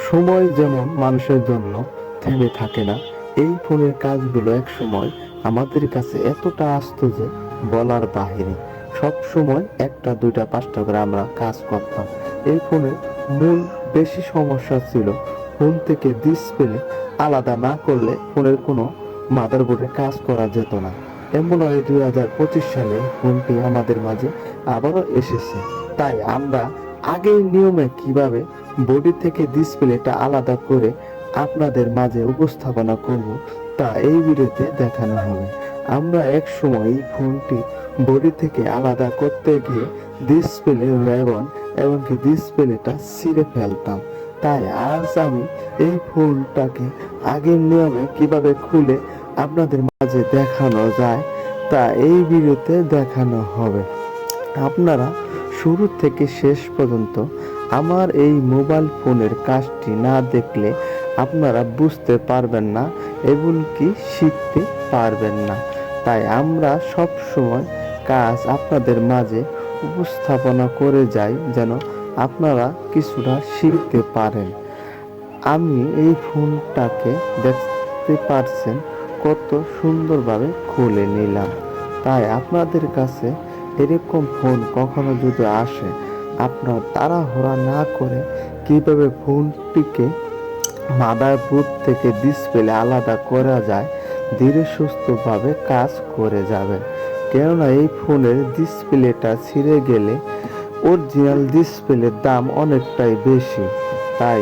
সময় যেমন মানুষের জন্য থেমে থাকে না, এই ফোনের কাজগুলো এক সময় আমাদের কাছে এতটা আসতো যে বলার বাহিরে। সব সময় একটা দুইটা পাঁচটা করে আমরা কাজ করতাম। এই ফোনের মূল বেশি সমস্যা ছিল ফোন থেকে ডিসপ্লে আলাদা না করলে ফোনের কোনো মাদারবোর্ডে কাজ করা যেত না। এমন হয় 2025 সালে ফোনটি আমাদের মাঝে আবারও এসেছে। তাই আমরা আগের নিয়মে কিভাবে বডি থেকে ডিসপ্লেটা আলাদা করে আপনাদের মাঝে উপস্থাপনা করব তা এই ভিডিওতে দেখানো হবে। আমরা এক সময় এই ফোনটি বডি থেকে আলাদা করতে গিয়ে ডিসপ্লে রেবন এবং কি ডিসপ্লেটা ছিঁড়ে ফেলতাম। তাই আজ আমি এই ফোনটাকে আগের নিয়মে কিভাবে খুলে আপনাদের মাঝে দেখানো যায় তা এই ভিডিওতে দেখানো হবে। আপনারা শুরু থেকে শেষ পর্যন্ত আমার এই মোবাইল ফোনের কাজটি না দেখলে আপনারা বুঝতে পারবেন না এবং কি শিখতে পারবেন না। তাই আমরা সব সময় কাজ আপনাদের মাঝে উপস্থাপনা করে যাই যেন আপনারা কিছুটা শিখতে পারেন। আমি এই ফোনটাকে দেখতে পারছেন কত সুন্দরভাবে খুলে নিলাম। তাই আপনাদের কাছে এরকম ফোন কখনো যদি আসে, আপনার তাড়াহুড়া না করে কিভাবে ফোনটিকে মাদারবোর্ড থেকে ডিসপ্লে আলাদা করা যায় ধীরে সুস্থভাবে কাজ করে যাবেন। কেননা এই ফোনের ডিসপ্লেটা ছিঁড়ে গেলে অরিজিনাল ডিসপ্লের দাম অনেকটাই বেশি। তাই